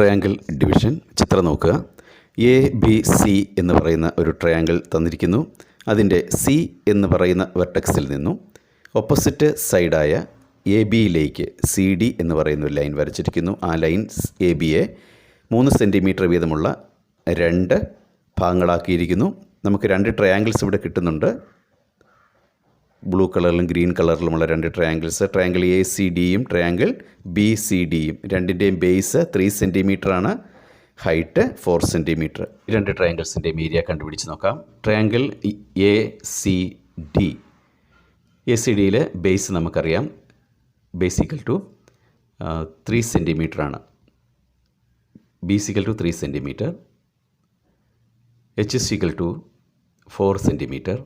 Triangle division ചിത്രം നോക്കുക. A B C എന്ന് പറയുന്ന ഒരു ട്രയാങ്കിൾ തന്നിരിക്കുന്നു. അതിൻ്റെ സി എന്ന് പറയുന്ന വെർട്ടെക്സിൽ നിന്നും ഓപ്പോസിറ്റ് സൈഡായ എ ബിയിലേക്ക് സി ഡി എന്ന് പറയുന്ന ഒരു ലൈൻ വരച്ചിരിക്കുന്നു. ആ ലൈൻ എ ബിയെ 3 സെൻറ്റിമീറ്റർ വീതമുള്ള 2 ഭാഗങ്ങളാക്കിയിരിക്കുന്നു. നമുക്ക് 2 ട്രയാങ്കിൾസ് ഇവിടെ കിട്ടുന്നുണ്ട്. ബ്ലൂ കളറിലും ഗ്രീൻ കളറിലുമുള്ള 2 ട്രയാങ്കിൾസ്, ട്രയാങ്കിൾ എ സി ഡിയും ട്രയാങ്കിൾ ബി സി ഡിയും. രണ്ടിൻ്റെയും ബേസ് 3 സെൻറ്റിമീറ്ററാണ്, ഹൈറ്റ് 4 സെൻറ്റിമീറ്റർ. 2 ട്രയാങ്കിൾസിൻ്റെയും ഏരിയ കണ്ടുപിടിച്ച് നോക്കാം. Triangle A C D, A C ഡിയിൽ ബേസ് നമുക്കറിയാം, ബേസ് ഈക്വൽ ടു 3 സെൻറ്റിമീറ്ററാണ്. B equal to 3 centimetre, H equal to 4 centimetre.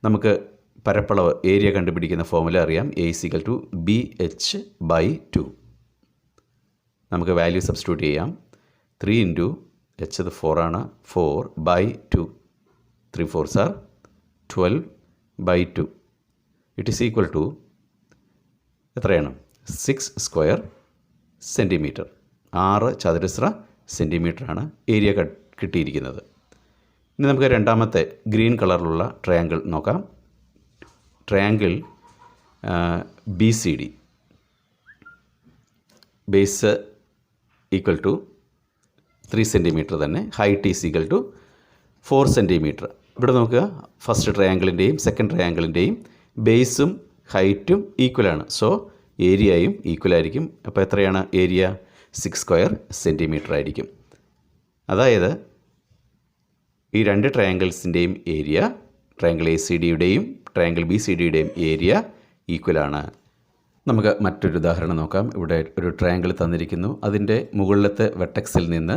നമുക്ക് പരപ്പളവ് ഏരിയ കണ്ടുപിടിക്കുന്ന ഫോർമുല അറിയാം. A equal to B H by 2. നമുക്ക് വാല്യൂ സബ്സ്റ്റിറ്റ്യൂട്ട് ചെയ്യാം. 3 ഇൻറ്റു എച്ച് അത് 4 ആണ്, 4 by 2, 3 4s are 12 by 2. It is equal to എത്രയാണ്? 6 സ്ക്വയർ സെൻറ്റിമീറ്റർ. 6 ചതുരശ്ര സെൻറ്റിമീറ്ററാണ് ഏരിയ കിട്ടിയിരിക്കുന്നത്. ഇനി നമുക്ക് രണ്ടാമത്തെ ഗ്രീൻ കളറിലുള്ള ട്രയാങ്കിൾ നോക്കാം. Triangle B C D, base equal to 3 centimetre തന്നെ, height is equal to 4 centimetre. ഇവിടെ നോക്കുക, ഫസ്റ്റ് ട്രയാങ്കിളിൻ്റെയും സെക്കൻഡ് ട്രയാങ്കിളിൻ്റെയും ബേസും ഹൈറ്റും ഈക്വലാണ്. സോ ഏരിയയും ഈക്വലായിരിക്കും. അപ്പോൾ എത്രയാണ് ഏരിയ? 6 സ്ക്വയർ സെൻറ്റിമീറ്റർ ആയിരിക്കും. അതായത് ഈ 2 ട്രയാങ്കിൾസിൻ്റെയും ഏരിയ, ട്രയാങ്കിൾ എ സി ഡിയുടെയും ട്രയാങ്കിൾ ബി സി ഡിയുടെയും ഏരിയ ഈക്വലാണ്. നമുക്ക് മറ്റൊരു ഉദാഹരണം നോക്കാം. ഇവിടെ ഒരു ട്രയാങ്കിൾ തന്നിരിക്കുന്നു. അതിൻ്റെ മുകളിലത്തെ വെർട്ടെക്സിൽ നിന്ന്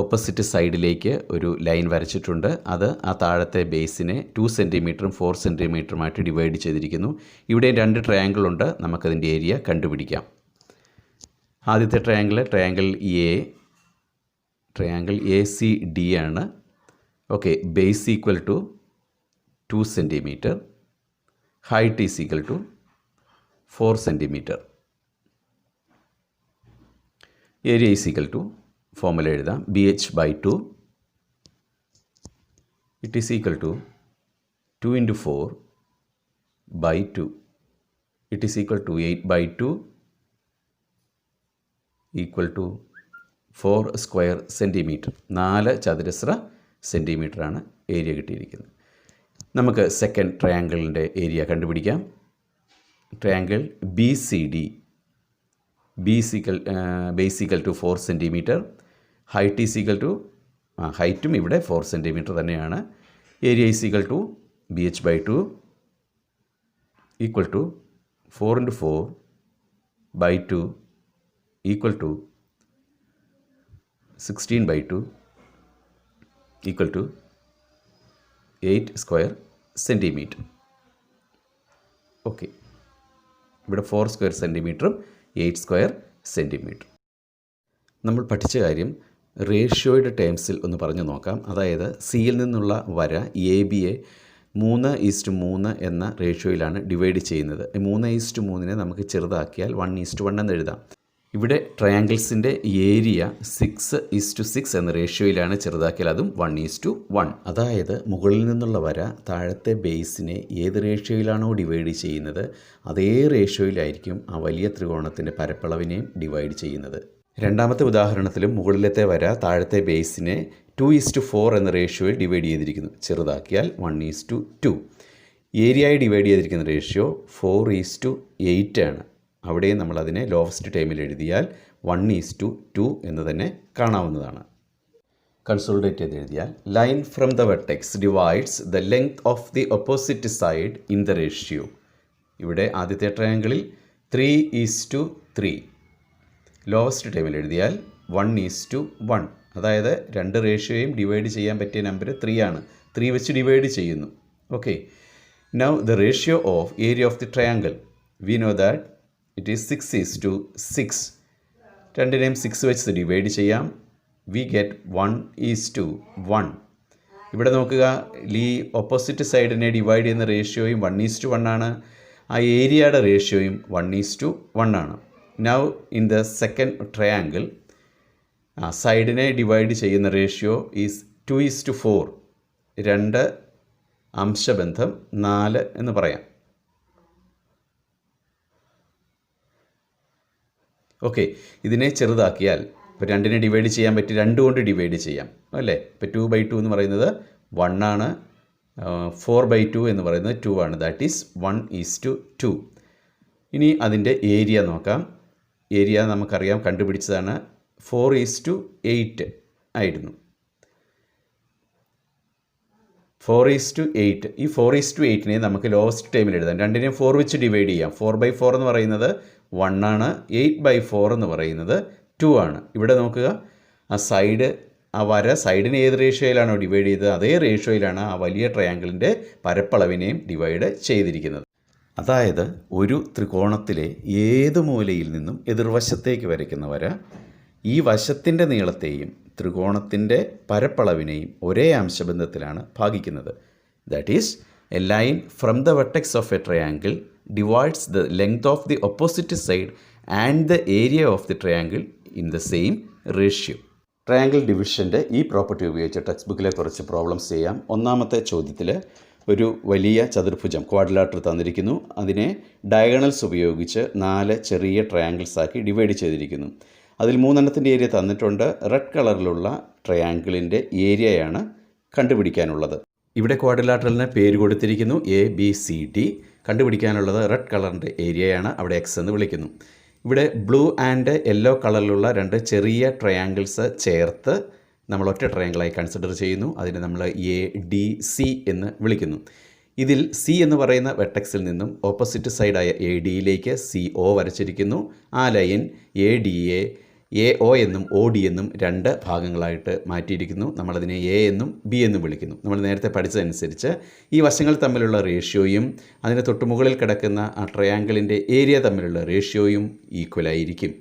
ഓപ്പോസിറ്റ് സൈഡിലേക്ക് ഒരു ലൈൻ വരച്ചിട്ടുണ്ട്. അത് ആ താഴത്തെ ബേസിനെ 2 സെൻറ്റിമീറ്ററും 4 സെൻറ്റിമീറ്ററുമായിട്ട് ഡിവൈഡ് ചെയ്തിരിക്കുന്നു. ഇവിടെ 2 ട്രയാങ്കിൾ ഉണ്ട്. നമുക്കതിൻ്റെ ഏരിയ കണ്ടുപിടിക്കാം. ആദ്യത്തെ ട്രയാങ്കിൾ എ സി ഡി ആണ്. Okay, base equal to 2 centimetre, height is equal to 4 centimetre. Area is equal to formula എഴുതാം. B H by 2, it is equal to 2 into 4 by 2, it is equal to 8 by 2 equal to 4 square centimetre. 4 ചതുരശ്ര സെൻറ്റിമീറ്ററാണ് area കിട്ടിയിരിക്കുന്നത്. നമുക്ക് second ട്രയാങ്കിളിൻ്റെ area കണ്ടുപിടിക്കാം. Triangle B C D, base equal to 4 centimetre, height is equal to, ഹൈറ്റും ഇവിടെ 4 centimetre തന്നെയാണ്. Area is equal to B H by 2 equal to 4 into 4 by 2 equal to 16 by 2 equal to 8 square centimetre. Okay, ഇവിടെ 4 square സെൻറ്റിമീറ്ററും 8 square centimetre. നമ്മൾ പഠിച്ച കാര്യം റേഷ്യോയുടെ ടേംസിൽ ഒന്ന് പറഞ്ഞു നോക്കാം. അതായത് സിയിൽ നിന്നുള്ള വര എ ബിയെ 3:3 എന്ന റേഷ്യോയിലാണ് ഡിവൈഡ് ചെയ്യുന്നത്. 3:3 നമുക്ക് ചെറുതാക്കിയാൽ 1:1 എന്ന് എഴുതാം. ഇവിടെ ട്രയാങ്കിൾസിൻ്റെ ഏരിയ 6:6 എന്ന റേഷ്യോയിലാണ് ചെറുതാക്കിയാൽ അതും 1:1. അതായത് മുകളിൽ നിന്നുള്ള വര താഴത്തെ ബേസിനെ ഏത് റേഷ്യോയിലാണോ ഡിവൈഡ് ചെയ്യുന്നത് അതേ റേഷ്യോയിലായിരിക്കും ആ വലിയ ത്രികോണത്തിൻ്റെ പരപ്പളവിനെയും ഡിവൈഡ് ചെയ്യുന്നത്. രണ്ടാമത്തെ ഉദാഹരണത്തിലും മുകളിലത്തെ വര താഴത്തെ ബേസിനെ 2:4 എന്ന റേഷ്യോയിൽ ഡിവൈഡ് ചെയ്തിരിക്കുന്നു. ചെറുതാക്കിയാൽ 1:2. ഏരിയയായി ഡിവൈഡ് ചെയ്തിരിക്കുന്ന റേഷ്യോ 4:8 ആണ്. അവിടെയും നമ്മളതിനെ ലോവസ്റ്റ് ടൈമിൽ എഴുതിയാൽ 1:2 എന്ന് തന്നെ കാണാവുന്നതാണ്. കൺസോളിഡേറ്റ് ചെയ്ത് എഴുതിയാൽ line from the vertex divides the length of the opposite side in the ratio. ഇവിടെ ആദ്യത്തെ ട്രയാങ്കിളിൽ 3:3, ലോവസ്റ്റ് ടൈമിൽ എഴുതിയാൽ 1:1. അതായത് 2 റേഷ്യോയും ഡിവൈഡ് ചെയ്യാൻ പറ്റിയ നമ്പർ 3 ആണ്. 3 വെച്ച് ഡിവൈഡ് ചെയ്യുന്നു. Okay, now the ratio of area of the triangle we know that it is 6:6. രണ്ടിനെയും 6 വെച്ച് ഡിവൈഡ് ചെയ്യാം. We get 1:1. ഇവിടെ നോക്കുക, ഈ ഓപ്പോസിറ്റ് സൈഡിനെ ഡിവൈഡ് ചെയ്യുന്ന റേഷ്യോയും 1:1 ആണ്. ആ ഏരിയയുടെ റേഷ്യോയും 1:1 ആണ്. Now in the second triangle സൈഡിനെ ഡിവൈഡ് ചെയ്യുന്ന റേഷ്യോ ഈസ് 2:4. 2 അംശബന്ധം 4 എന്ന് പറയാം. ഓക്കെ, ഇതിനെ ചെറുതാക്കിയാൽ ഇപ്പോൾ 2നെ ഡിവൈഡ് ചെയ്യാൻ പറ്റി, 2 കൊണ്ട് ഡിവൈഡ് ചെയ്യാം അല്ലേ. ഇപ്പോൾ 2/2 എന്ന് പറയുന്നത് 1 ആണ്, 4/2 എന്ന് പറയുന്നത് 2 ആണ്. That is 1:2. ഇനി അതിൻ്റെ ഏരിയ നോക്കാം. ഏരിയ നമുക്കറിയാം, കണ്ടുപിടിച്ചതാണ്. 4:8 ആയിരുന്നു. 4:8. ഈ 4:8നെ നമുക്ക് ലോവസ്റ്റ് ടൈമിൽ എഴുതാം. 2നെ 4 വെച്ച് ഡിവൈഡ് ചെയ്യാം. 4/4 എന്ന് പറയുന്നത് 1 ആണ്, 8/4 എന്ന് പറയുന്നത് 2 ആണ്. ഇവിടെ നോക്കുക, ആ സൈഡ്, ആ വര സൈഡിനെ ഏത് റേഷ്യോയിലാണോ ഡിവൈഡ് ചെയ്തത് അതേ റേഷ്യോയിലാണ് ആ വലിയ ട്രയാങ്കിളിൻ്റെ പരപ്പളവിനെയും ഡിവൈഡ് ചെയ്തിരിക്കുന്നത്. അതായത് ഒരു ത്രികോണത്തിലെ ഏത് മൂലയിൽ നിന്നും എതിർവശത്തേക്ക് വരയ്ക്കുന്ന വര ഈ വശത്തിൻ്റെ നീളത്തെയും ത്രികോണത്തിൻ്റെ പരപ്പളവിനെയും ഒരേ അംശബന്ധത്തിലാണ് ഭാഗിക്കുന്നത്. That is a line from the vertex of a triangle divides the length of the opposite side and the area of the triangle in the same ratio. Triangle ഡിവിഷൻ്റെ ഈ പ്രോപ്പർട്ടി ഉപയോഗിച്ച് ടെക്സ്റ്റ് ബുക്കിലെ കുറച്ച് പ്രോബ്ലംസ് ചെയ്യാം. ഒന്നാമത്തെ ചോദ്യത്തിൽ ഒരു വലിയ ചതുർഭുജം ക്വാഡ്രിലാറ്റർ തന്നിരിക്കുന്നു. അതിനെ ഡയഗണൽസ് ഉപയോഗിച്ച് 4 ചെറിയ ട്രയാങ്കിൾസ് ആക്കി ഡിവൈഡ് ചെയ്തിരിക്കുന്നു. അതിൽ 3 ഏരിയ തന്നിട്ടുണ്ട്. റെഡ് കളറിലുള്ള ട്രയാങ്കിളിൻ്റെ ഏരിയയാണ് കണ്ടുപിടിക്കാനുള്ളത്. ഇവിടെ ക്വാഡ്രിലാറ്ററലിന് പേര് കൊടുത്തിരിക്കുന്നു ABCD. കണ്ടുപിടിക്കാനുള്ളത് റെഡ് കളറിൻ്റെ ഏരിയയാണ്, അവിടെ X എന്ന് വിളിക്കുന്നു. ഇവിടെ ബ്ലൂ ആൻഡ് യെല്ലോ കളറിലുള്ള 2 ചെറിയ ട്രയാങ്കിൾസ് ചേർത്ത് നമ്മൾ ഒറ്റ ട്രയാങ്കിളായി കൺസിഡർ ചെയ്യുന്നു. അതിനെ നമ്മൾ ADC എന്ന് വിളിക്കുന്നു. ഇതിൽ C എന്ന് പറയുന്ന വെർട്ടെക്സിൽ നിന്നും ഓപ്പോസിറ്റ് സൈഡായ ADയിലേക്ക് CO വരച്ചിരിക്കുന്നു. ആ ലൈൻ ADയെ AO എന്നും OD എന്നും 2 ഭാഗങ്ങളായിട്ട് മാറ്റിയിരിക്കുന്നു. നമ്മളതിനെ A എന്നും B എന്നും വിളിക്കുന്നു. നമ്മൾ നേരത്തെ പഠിച്ചതനുസരിച്ച് ഈ വശങ്ങൾ തമ്മിലുള്ള റേഷ്യോയും അതിന് തൊട്ടുമുകളിൽ കിടക്കുന്ന ആ ട്രയാങ്കിളിൻ്റെ ഏരിയ തമ്മിലുള്ള റേഷ്യോയും ഈക്വലായിരിക്കും.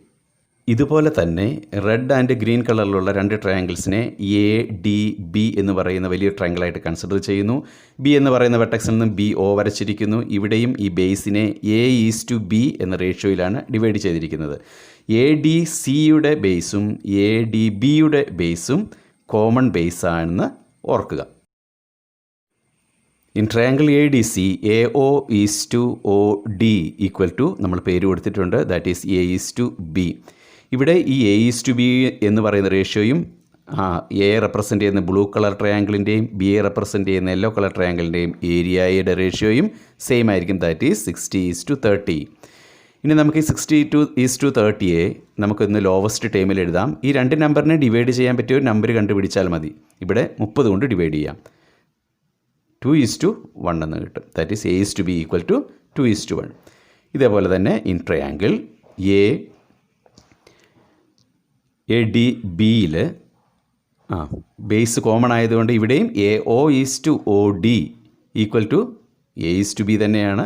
ഇതുപോലെ തന്നെ റെഡ് ആൻഡ് ഗ്രീൻ കളറിലുള്ള 2 ട്രയാങ്കിൾസിനെ ADB എന്ന് പറയുന്ന വലിയ ട്രയാങ്കിളായിട്ട് കൺസിഡർ ചെയ്യുന്നു. B എന്ന് പറയുന്ന വെർട്ടെക്സിൽ നിന്നും BO വരച്ചിരിക്കുന്നു. ഇവിടെയും ഈ ബേസിനെ A:B എന്ന റേഷ്യോയിലാണ് ഡിവൈഡ് ചെയ്തിരിക്കുന്നത്. ADCയുടെ ബേസും ADBയുടെ ബേസും കോമൺ ബേസാണെന്ന് ഓർക്കുക. In triangle ADC AO:OD equal to നമ്മൾ പേര് കൊടുത്തിട്ടുണ്ട്. That is A:B. ഇവിടെ ഈ A:B എന്ന് പറയുന്ന റേഷ്യോയും A റെപ്രസെൻ്റ് ചെയ്യുന്ന ബ്ലൂ കളർ ട്രയാങ്കിളിൻ്റെയും B റെപ്രസെൻ്റ് ചെയ്യുന്ന യെല്ലോ കളർ ട്രയാങ്കിളിൻ്റെയും ഏരിയയുടെ റേഷ്യോയും സെയിം ആയിരിക്കും. That is 60:30. ഇനി നമുക്ക് ഈ 60:30യെ നമുക്കൊന്ന് ലോവസ്റ്റ് ടൈമിൽ എഴുതാം. ഈ 2 നമ്പറിനെ ഡിവൈഡ് ചെയ്യാൻ പറ്റിയ ഒരു നമ്പർ കണ്ടുപിടിച്ചാൽ മതി. ഇവിടെ 30 കൊണ്ട് ഡിവൈഡ് ചെയ്യാം. 2:1 എന്ന് കിട്ടും. That is A:B equal to 2:1. ഇതേപോലെ തന്നെ ഇൻ ട്രയാങ്കിൾ ADBയിൽ ബേസ് കോമൺ ആയതുകൊണ്ട് ഇവിടെയും AO:OD ഈക്വൽ ടു A:B തന്നെയാണ്.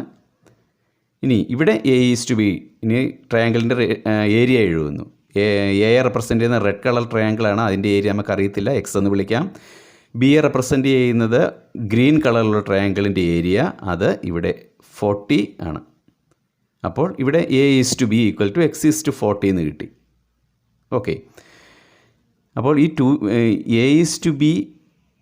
ഇനി ഇവിടെ A:B, ഇനി ട്രയാങ്കിളിൻ്റെ ഏരിയ എഴുതുന്നു. A റെപ്രസെൻ്റ് ചെയ്യുന്ന റെഡ് കളർ ട്രയാങ്കിളാണ്, അതിൻ്റെ ഏരിയ നമുക്ക് അറിയത്തില്ല, X എന്ന് വിളിക്കാം. B റെപ്രസെൻ്റ് ചെയ്യുന്നത് ഗ്രീൻ കളറിലുള്ള ട്രയാങ്കിളിൻ്റെ ഏരിയ, അത് ഇവിടെ 40 ആണ്. അപ്പോൾ ഇവിടെ A:B ഈക്വൽ ടു X:40 എന്ന് കിട്ടി. ഓക്കെ, അപ്പോൾ ഈ A:B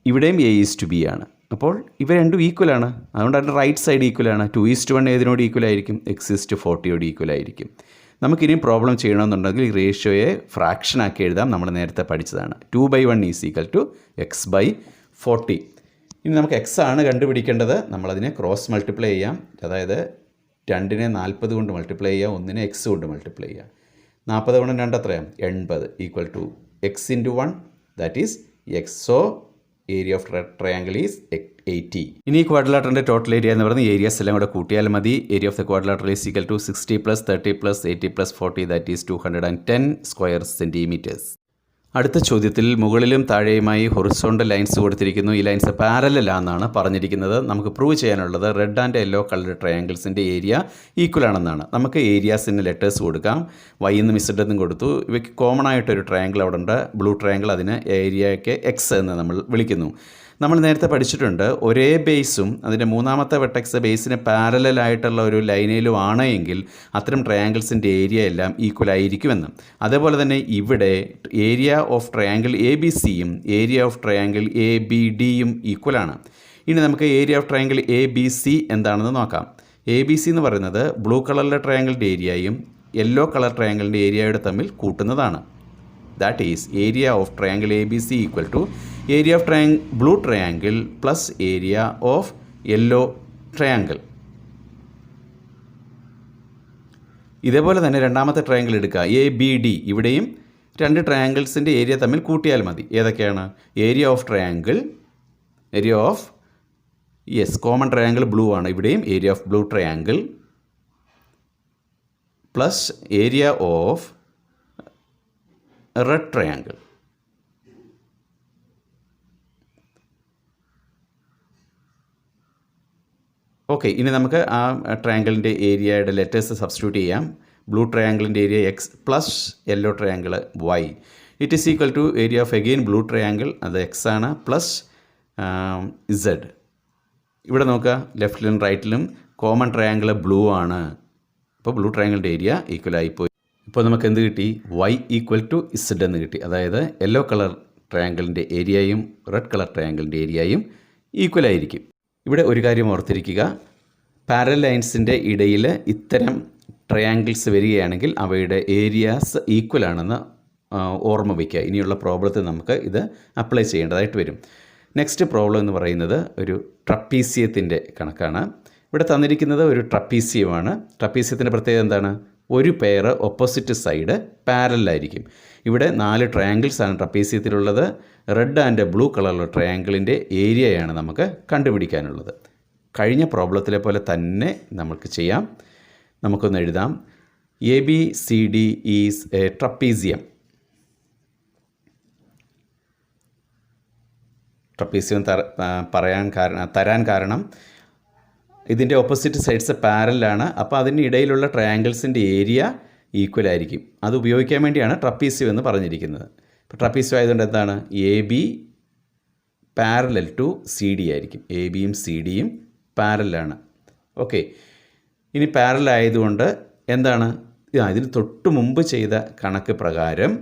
ഇവിടെയും A:B ആണ്. അപ്പോൾ ഇവ രണ്ടും ഈക്വലാണ്, അതുകൊണ്ട് അതിൻ്റെ റൈറ്റ് സൈഡ് ഈക്വലാണ്. 2:1 ഏതിനോട് ഈക്വലായിരിക്കും? X:40യോട് ഈക്വലായിരിക്കും. നമുക്കിനിയും പ്രോബ്ലം ചെയ്യണമെന്നുണ്ടെങ്കിൽ ഈ റേഷ്യോയെ ഫ്രാക്ഷനാക്കി എഴുതാം. നമ്മൾ നേരത്തെ പഠിച്ചതാണ്. 2/1 ഈസ് ഈക്വൽ ടു X/40. ഇനി നമുക്ക് X ആണ് കണ്ടുപിടിക്കേണ്ടത്. നമ്മളതിനെ ക്രോസ് മൾട്ടിപ്ലൈ ചെയ്യാം. അതായത് 2നെ 40 കൊണ്ട് മൾട്ടിപ്ലൈ ചെയ്യാം, 1നെ X കൊണ്ട് മൾട്ടിപ്ലൈ ചെയ്യാം. 40 ഗുണം 2 എത്രയാണ്? 80 equal to X/1, that is XO. Area of triangle is 80. ഇനി ക്വാഡ്രിലാറ്ററിൻ്റെ ടോട്ടൽ ഏരിയ എന്ന് പറയുന്നത് ഏരിയാസ് എല്ലാം കൂടെ കൂട്ടിയാൽ മതി. Area of the quadrilateral is equal to 60 + 30 + 80 + 40, that is 210 square centimetres. അടുത്ത ചോദ്യത്തിൽ മുകളിലും താഴെയുമായി ഹൊറിസോണ്ടൽ ലൈൻസ് കൊടുത്തിരിക്കുന്നു. ഈ ലൈൻസ് പാരലലാണെന്നാണ് പറഞ്ഞിരിക്കുന്നത്. നമുക്ക് പ്രൂവ് ചെയ്യാനുള്ളത് റെഡ് ആൻഡ് യെല്ലോ കളർ ട്രയാങ്കിൾസിൻ്റെ ഏരിയ ഈക്വൽ ആണെന്നാണ്. നമുക്ക് ഏരിയാസിന് ലെറ്റേഴ്സ് കൊടുക്കാം. വൈ എന്നും ഇസഡ് എന്നും കൊടുത്തു. ഇവയ്ക്ക് കോമൺ ആയിട്ടൊരു ട്രയാങ്കിൾ അവിടെ ഉണ്ട്, ബ്ലൂ ട്രയാങ്കിൾ. അതിന് ഏരിയയ്ക്ക് എക്സ് എന്ന് നമ്മൾ വിളിക്കുന്നു. നമ്മൾ നേരത്തെ പഠിച്ചിട്ടുണ്ട്, ഒരേ ബേസും അതിൻ്റെ മൂന്നാമത്തെ വെർട്ടെക്സ് ബേസിന് പാരലലായിട്ടുള്ള ഒരു ലൈനിലും ആണ് എങ്കിൽ അത്തരം ട്രയാങ്കിൾസിൻ്റെ ഏരിയ എല്ലാം ഈക്വൽ ആയിരിക്കുമെന്ന്. അതേപോലെ തന്നെ ഇവിടെ area of triangle A B സിയും area of triangle A B ഡിയും ഈക്വലാണ്. ഇനി നമുക്ക് area of triangle A B C എന്താണെന്ന് നോക്കാം. എ ബി സി എന്ന് പറയുന്നത് ബ്ലൂ കളറിലെ ട്രയാങ്കിളിൻ്റെ ഏരിയയും യെല്ലോ കളർ ട്രയാങ്കിളിൻ്റെ ഏരിയയുടെ തമ്മിൽ കൂട്ടുന്നതാണ്. That is area of triangle ABC equal to area of blue triangle plus area of yellow triangle. ഇതേപോലെ തന്നെ രണ്ടാമത്തെ ട്രയാങ്കിൾ എടുക്കുക, എ ബി ഡി. ഇവിടെയും രണ്ട് ട്രയാങ്കിൾസിൻ്റെ ഏരിയ തമ്മിൽ കൂട്ടിയാൽ മതി. ഏതൊക്കെയാണ്? Area of triangle, area of common triangle blue ആണ്. ഇവിടെയും area of blue triangle plus area of red triangle. Okay, ഇനി നമുക്ക് ആ ട്രയാങ്കിളിൻ്റെ ഏരിയയുടെ ലെറ്റേഴ്സ് സബ്സ്റ്റിറ്റ്യൂട്ട് ചെയ്യാം. ബ്ലൂ ട്രയാങ്കിളിൻ്റെ area X plus yellow triangle Y. It is equal to area of again blue triangle, അത് എക്സ് ആണ്, പ്ലസ് ഇസഡ്. ഇവിടെ നോക്കുക, ലെഫ്റ്റിലും റൈറ്റിലും കോമൺ ട്രയാങ്കിൾ ബ്ലൂ ആണ്. അപ്പോൾ ബ്ലൂ ട്രയാങ്കിളിൻ്റെ ഏരിയ ഈക്വൽ ആയിപ്പോയി. ഇപ്പോൾ നമുക്ക് എന്ത് കിട്ടി? വൈ ഈക്വൽ ടു ഇസഡ് എന്ന് കിട്ടി. അതായത് യെല്ലോ കളർ ട്രയാങ്കിളിൻ്റെ ഏരിയയും റെഡ് കളർ ട്രയാങ്കിളിൻ്റെ ഏരിയയും ഈക്വൽ ആയിരിക്കും. ഇവിടെ ഒരു കാര്യം ഓർത്തിരിക്കുക, പാരലൽ ലൈൻസിൻ്റെ ഇടയിൽ ഇത്തരം ട്രയാങ്കിൾസ് വരികയാണെങ്കിൽ അവയുടെ ഏരിയാസ് ഈക്വൽ ആണെന്ന് ഓർമ്മ വയ്ക്കുക. ഇനിയുള്ള പ്രോബ്ലത്തിൽ നമുക്ക് ഇത് അപ്ലൈ ചെയ്യേണ്ടതായിട്ട് വരും. നെക്സ്റ്റ് പ്രോബ്ലം എന്ന് പറയുന്നത് ഒരു ട്രപ്പീസിയത്തിൻ്റെ കണക്കാണ്. ഇവിടെ തന്നിരിക്കുന്നത് ഒരു ട്രപ്പീസിയമാണ്. ട്രപ്പീസിയത്തിൻ്റെ പ്രത്യേകത എന്താണ്? ഒരു പെയർ ഓപ്പോസിറ്റ് സൈഡ് പാരലായിരിക്കും. ഇവിടെ 4 ട്രയാങ്കിൾസ് ആണ് ട്രപ്പീസിയത്തിലുള്ളത്. റെഡ് ആൻഡ് ബ്ലൂ കളറുള്ള ട്രയാങ്കിളിൻ്റെ ഏരിയയാണ് നമുക്ക് കണ്ടുപിടിക്കാനുള്ളത്. കഴിഞ്ഞ പ്രോബ്ലത്തിലെ പോലെ തന്നെ നമുക്ക് ചെയ്യാം. നമുക്കൊന്ന് എഴുതാം. A B C D is a trapezium. Trapezium തരാൻ കാരണം ഇതിൻ്റെ ഓപ്പോസിറ്റ് സൈഡ്സ് പാരലാണ്. അപ്പോൾ അതിന് ഇടയിലുള്ള ട്രയാങ്കിൾസിൻ്റെ ഏരിയ ഈക്വൽ ആയിരിക്കും. അത് ഉപയോഗിക്കാൻ വേണ്ടിയാണ് ട്രപ്പീസിയം എന്ന് പറഞ്ഞിരിക്കുന്നത്. ഇപ്പോൾ ട്രപ്പീസിയം ആയതുകൊണ്ട് എന്താണ്? A B parallel to C D ആയിരിക്കും. എ ബിയും സി ഡിയും പാരലാണ്. ഓക്കെ, ഇനി പാരലൽ ആയതുകൊണ്ട് എന്താണ്? ഇതിന് തൊട്ട് മുമ്പ് ചെയ്ത കണക്ക് പ്രകാരം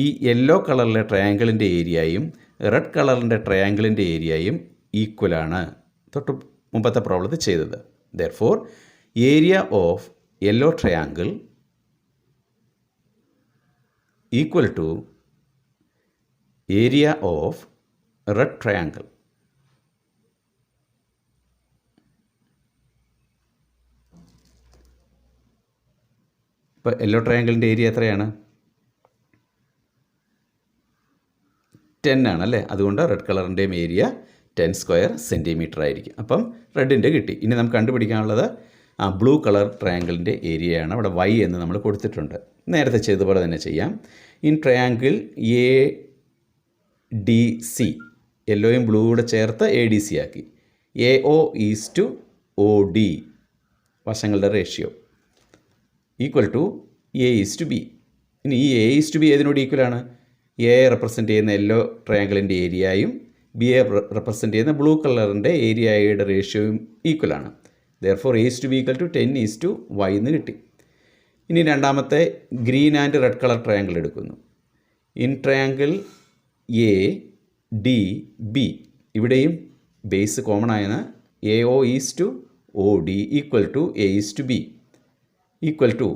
ഈ യെല്ലോ കളറിലെ ട്രയാങ്കിളിൻ്റെ ഏരിയയും റെഡ് കളറിൻ്റെ ട്രയാങ്കിളിൻ്റെ ഏരിയയും ഈക്വലാണ്. തൊട്ട് മുമ്പത്തെ പ്രോബ്ലത്തിൽ ചെയ്തത്. Therefore area of yellow triangle equal to area of red triangle. ഇപ്പോൾ യെല്ലോ ട്രയാങ്കിളിൻ്റെ ഏരിയ എത്രയാണ്? 10 ആണല്ലേ. അതുകൊണ്ട് റെഡ് കളറിൻ്റെയും ഏരിയ 10 സ്ക്വയർ സെൻറ്റിമീറ്റർ ആയിരിക്കും. അപ്പം റെഡിൻ്റെ കിട്ടി. ഇനി നമുക്ക് കണ്ടുപിടിക്കാനുള്ളത് ബ്ലൂ കളർ ട്രയാങ്കിളിൻ്റെ ഏരിയയാണ്. അവിടെ വൈ എന്ന് നമ്മൾ കൊടുത്തിട്ടുണ്ട്. നേരത്തെ ചെയ്തതുപോലെ തന്നെ ചെയ്യാം. In triangle A D C, യെല്ലോയും ബ്ലൂ കൂടെ ചേർത്ത് എ ഡി സി ആക്കി. A O is to O D വശങ്ങളുടെ ratio equal to A is to B. ഇനി ഈ എ ഈസ് ടു ബി ഏതിനോട് ഈക്വലാണ്? എ റെപ്രസെൻറ്റ് ചെയ്യുന്ന യെല്ലോ ട്രയാങ്കിളിൻ്റെ ഏരിയയും ബി എ റെപ്രസെൻറ്റ് ചെയ്യുന്ന ബ്ലൂ കളറിൻ്റെ ഏരിയയുടെ റേഷ്യോയും ഈക്വലാണ്. Therefore A is to B equal to 10 is to Y എന്ന് കിട്ടി. ഇനി രണ്ടാമത്തെ green and red colour triangle എടുക്കുന്നു. In triangle A D B, ഇവിടെയും ബേസ് കോമൺ ആയെന്ന് A O is to O D equal to A is to B equal to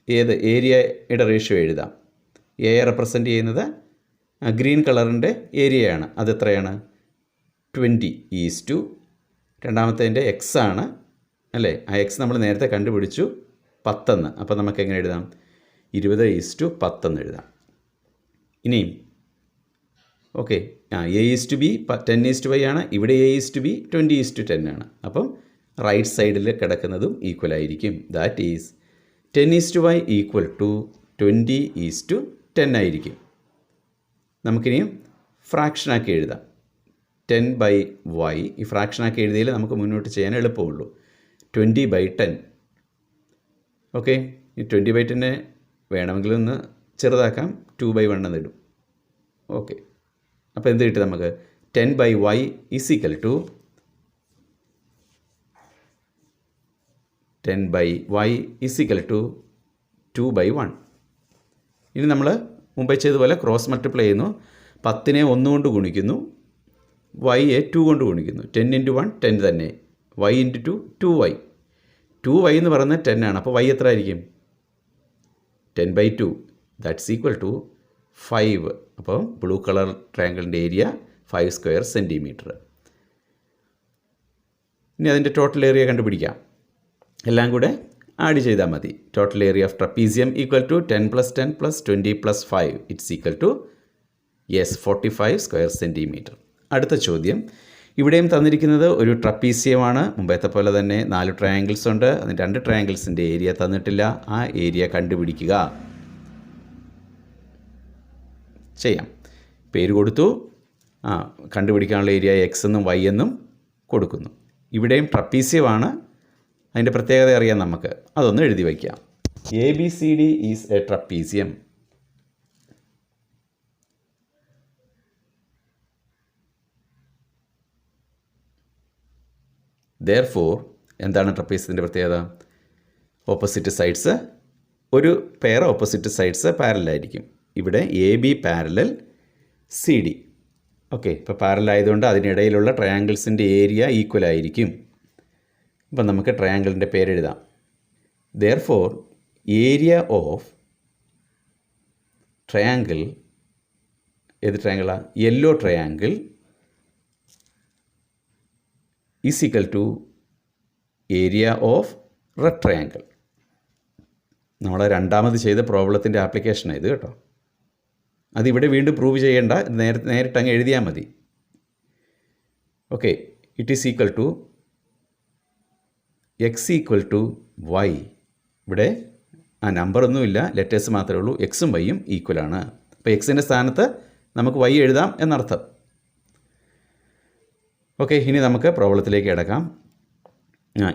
ഏത് ഏരിയയുടെ ratio എഴുതാം? എ റെപ്രസെൻറ്റ് ചെയ്യുന്നത് ഗ്രീൻ കളറിൻ്റെ ഏരിയയാണ്. അതെത്രയാണ്? 20 ഈസ് ടു രണ്ടാമത്തേൻ്റെ എക്സ് ആണ് അല്ലേ? ആ എക്സ് നമ്മൾ നേരത്തെ കണ്ടുപിടിച്ചു 10. അപ്പോൾ നമുക്ക് എങ്ങനെ എഴുതാം? 20 ഈസ് ടു 10 എഴുതാം. ഇനിയും okay, A is to B 10 is to y ആണ്. ഇവിടെ A is to B 20 is to 10 ആണ്. അപ്പം റൈറ്റ് സൈഡിൽ കിടക്കുന്നതും ഈക്വൽ ആയിരിക്കും. That is 10 is to y equal to 20 is to 10 ആയിരിക്കും. നമുക്കിനി ഫ്രാക്ഷനാക്കി എഴുതാം. 10/y ഈ ഫ്രാക്ഷനാക്കി എഴുതിയാൽ നമുക്ക് മുന്നോട്ട് ചെയ്യാൻ എളുപ്പമുള്ളൂ. 20/10. ഓക്കെ, ഈ 20/10 വേണമെങ്കിൽ ഒന്ന് ചെറുതാക്കാം, 2/1 എന്നിടും. ഓക്കെ, അപ്പോൾ എന്ത് കിട്ടും നമുക്ക്? 10/y is equal to 10/y is equal to 2/1. ഇനി നമ്മൾ മുമ്പേ ചെയ്തതുപോലെ ക്രോസ് മൾട്ടിപ്ലൈ ചെയ്യുന്നു. 10നെ 1 കൊണ്ട് ഗുണിക്കുന്നു, y-യെ 2 കൊണ്ട് ഗുണിക്കുന്നു. 10 × 1 10 തന്നെ, y × 2 2y. 2y എന്ന് പറയുന്നത് 10 ആണ്. അപ്പോൾ y എത്ര ആയിരിക്കും? 10/2. That's equal to 5. അപ്പോൾ ബ്ലൂ കളർ ട്രയാങ്കിളിൻ്റെ ഏരിയ 5 സ്ക്വയർ സെൻറ്റിമീറ്റർ. ഇനി അതിൻ്റെ ടോട്ടൽ ഏരിയ കണ്ടുപിടിക്കാം. എല്ലാം കൂടെ ആഡ് ചെയ്താൽ മതി. Total area of trapezium equal to 10 + 10 + 20 + 5 it's equal to 45 square centimetre. അടുത്ത ചോദ്യം. ഇവിടെയും തന്നിരിക്കുന്നത് ഒരു ട്രപ്പീസിയമാണ്. മുമ്പത്തെ പോലെ തന്നെ 4 ട്രയാങ്കിൾസ് ഉണ്ട്. അതിന് 2 ട്രയാങ്കിൾസിൻ്റെ ഏരിയ തന്നിട്ടില്ല. ആ ഏരിയ കണ്ടുപിടിക്കുക. ചെയ്യാം. പേര് കൊടുത്തു. കണ്ടുപിടിക്കാനുള്ള ഏരിയ x എന്നും y എന്നും കൊടുക്കുന്നു. ഇവിടെയും ട്രപ്പീസിയമാണ്. അതിൻ്റെ പ്രത്യേകത അറിയാം നമുക്ക്. അതൊന്ന് എഴുതി വയ്ക്കാം. ABCD is a trapezium. Therefore, എന്താണ് ട്രപ്പീസിയത്തിൻ്റെ പ്രത്യേകത? ഓപ്പോസിറ്റ് സൈഡ്സ്, ഒരു പെയർ ഓപ്പോസിറ്റ് സൈഡ്സ് പാരലായിരിക്കും. ഇവിടെ AB പാരലൽ CD. ഓക്കെ, ഇപ്പോൾ പാരലൽ ആയതുകൊണ്ട് അതിനിടയിലുള്ള ട്രയാങ്കിൾസിൻ്റെ ഏരിയ ഈക്വൽ ആയിരിക്കും. ഇപ്പം നമുക്ക് ട്രയാങ്കിളിൻ്റെ പേരെഴുതാം. Therefore, ഏരിയ ഓഫ് ട്രയാങ്കിൾ, ഏത് ട്രയാങ്കിളാണ്? Yellow triangle is equal to area of red triangle. നമ്മൾ രണ്ടാമത് ചെയ്ത പ്രോബ്ലത്തിൻ്റെ ആപ്ലിക്കേഷനാണ് ഇത് കേട്ടോ. അതിവിടെ വീണ്ടും പ്രൂവ് ചെയ്യേണ്ട, നേരിട്ട് അങ്ങ് എഴുതിയാൽ മതി. Okay, it is equal to x equal to y. ഇവിടെ നമ്പറൊന്നുമില്ല, ലെറ്റേഴ്സ് മാത്രമേ ഉള്ളൂ. എക്സും വൈയും ഈക്വലാണ്. അപ്പോൾ എക്സിൻ്റെ സ്ഥാനത്ത് നമുക്ക് y എഴുതാം എന്നർത്ഥം. ഓക്കെ, ഇനി നമുക്ക് പ്രോബ്ലത്തിലേക്ക് കിടക്കാം.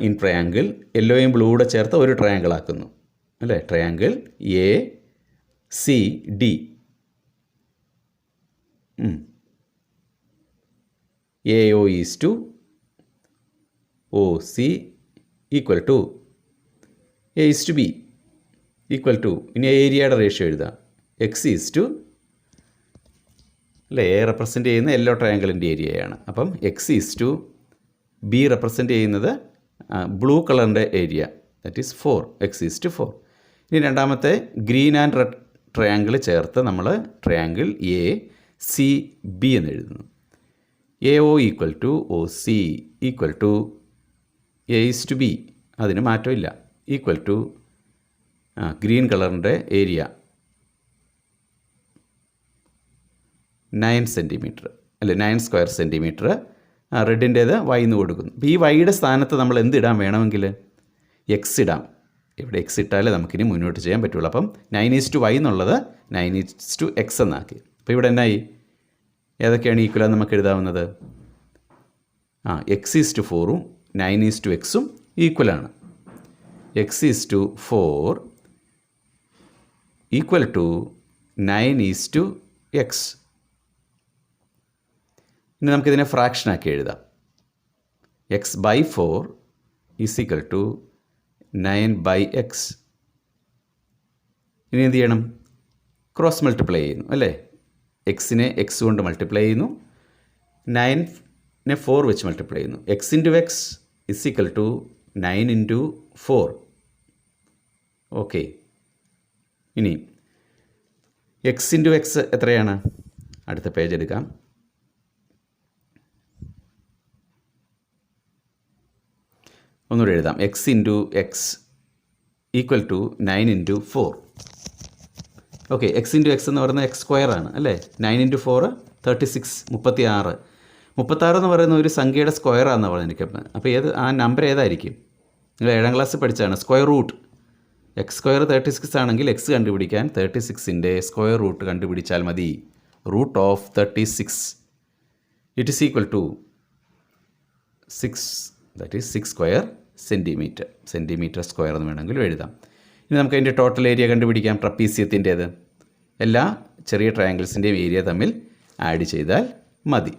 ഇൻ ട്രയാങ്കിൾ, യെല്ലോയും ബ്ലൂ കൂടെ ചേർത്ത് ഒരു ട്രയാങ്കിൾ ആക്കുന്നു അല്ലേ? Triangle ACD. AO is to OC equal to A is to B equal to, ഇനി ഏരിയയുടെ റേഷ്യോ എഴുതാം. X ഈസ് ടു അല്ലേ, A റെപ്രസെൻ്റ് ചെയ്യുന്ന യെല്ലോ ട്രയാങ്കിളിൻ്റെ ഏരിയയാണ്. അപ്പം X is to B represent ചെയ്യുന്നത് ബ്ലൂ കളറിൻ്റെ area, that is 4. X is to 4. ഇനി രണ്ടാമത്തെ ഗ്രീൻ ആൻഡ് റെഡ് ട്രയാങ്കിൾ ചേർത്ത് നമ്മൾ ട്രയാങ്കിൾ ACB എന്ന് എഴുതുന്നു. AO equal to OC equal to A is to B, അതിന് മാറ്റമില്ല, ഈക്വൽ ടു ഗ്രീൻ കളറിൻ്റെ ഏരിയ 9 സെൻറ്റിമീറ്റർ അല്ലേ, 9 സ്ക്വയർ സെൻറ്റിമീറ്റർ. റെഡിൻ്റേത് y എന്ന് കൊടുക്കുന്നു. അപ്പോൾ ഈ വൈയുടെ സ്ഥാനത്ത് നമ്മൾ എന്തിടാൻ വേണമെങ്കിൽ x ഇടാം. ഇവിടെ x ഇട്ടാലേ നമുക്കിനി മുന്നോട്ട് ചെയ്യാൻ പറ്റുള്ളൂ. അപ്പം 9:y എന്നുള്ളത് 9:x എന്നാക്കി. അപ്പോൾ ഇവിടെ എന്നായി? ഏതൊക്കെയാണ് ഈക്വലാന്ന് നമുക്ക് എഴുതാവുന്നത്? x:4ഉം 9:xഉം ഈക്വലാണ്. x:4 equal to 9:x. ഇനി നമുക്കിതിനെ ഫ്രാക്ഷനാക്കി എഴുതാം. x/4 is equal to 9/x. ഇനി എന്ത് ചെയ്യണം? ക്രോസ് മൾട്ടിപ്ലൈ ചെയ്യുന്നു അല്ലേ? എക്സിനെ x കൊണ്ട് മൾട്ടിപ്ലൈ ചെയ്യുന്നു, 9നെ 4 വെച്ച് മൾട്ടിപ്ലൈ ചെയ്യുന്നു. x/x is equal to 9/4. Okay, ഇനി x/x എത്രയാണ്? അടുത്ത പേജ് എടുക്കാം. ഒന്നുകൂടെ എഴുതാം. x/x equal to 9/4. Okay, x/x എന്ന് പറയുന്നത് x² ആണ് അല്ലേ? 9/4 36, 36. 36 എന്ന് പറയുന്ന ഒരു സംഖ്യയുടെ സ്ക്വയറാണെന്ന് പറഞ്ഞിരിക്കുന്നത്. അപ്പോൾ ആ നമ്പർ ഏതായിരിക്കും? നിങ്ങൾ 7ാം ക്ലാസ്സിൽ പഠിച്ചാണ്. Square root. x² 36 ആണെങ്കിൽ x കണ്ടുപിടിക്കാൻ 36ൻ്റെ സ്ക്വയർ റൂട്ട് കണ്ടുപിടിച്ചാൽ മതി. Root of 36 it is equal to 6, that is 6 square centimetre square എന്ന് വേണമെങ്കിലും എഴുതാം. ഇനി നമുക്ക് അതിൻ്റെ ടോട്ടൽ ഏരിയ കണ്ടുപിടിക്കാം. ട്രപ്പീസിയത്തിൻ്റേത് എല്ലാ ചെറിയ ട്രയാങ്കിൾസിൻ്റെയും ഏരിയ തമ്മിൽ ആഡ് ചെയ്താൽ മതി.